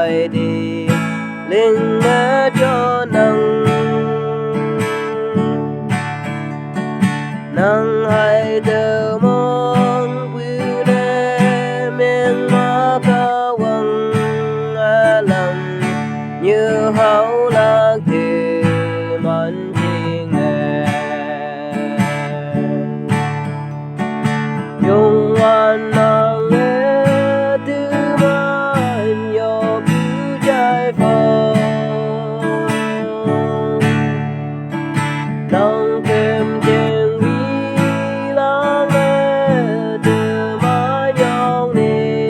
bài đi linh nghe cho nắng hai tờ mong quý nè miền má cao vắng lòng như háo lạc thì man chi nghe yung an nang nghe tư man yo bu trái phò nang thêm trên vi lang nghe tư ma yong ni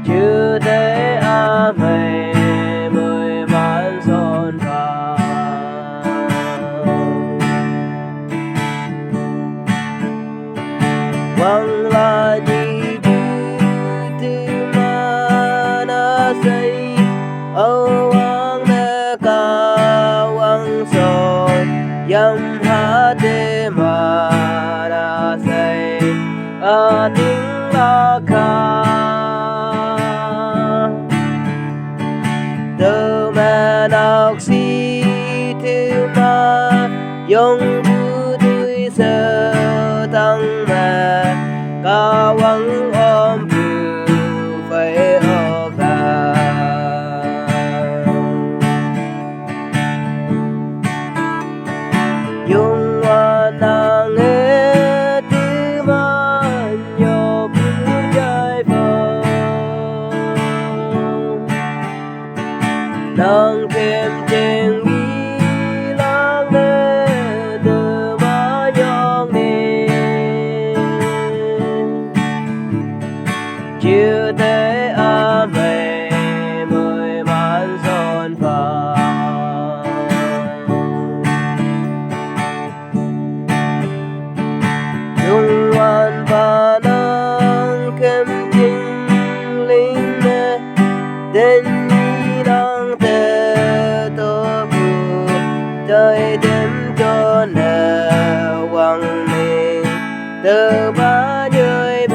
chưa thấy a mày mười man son phà vang la di tư ma na say âu ang na ca wang so yam ha de ma na say a ting la kha tơ ma nọc si tư ma yong bu tươi sơ tăng mà ca vắng ôm bự phải ở cả yung hoa nàng nghe tư ma nhỏ bu trái phò nàng thêm trên bi lang nghe từ ma nhong ni chưa thấy a mày mười man son phà dung an và nang kem chính linh nè đến như đang tê tô bù trời đêm cho nè hoàng mình từ ba đời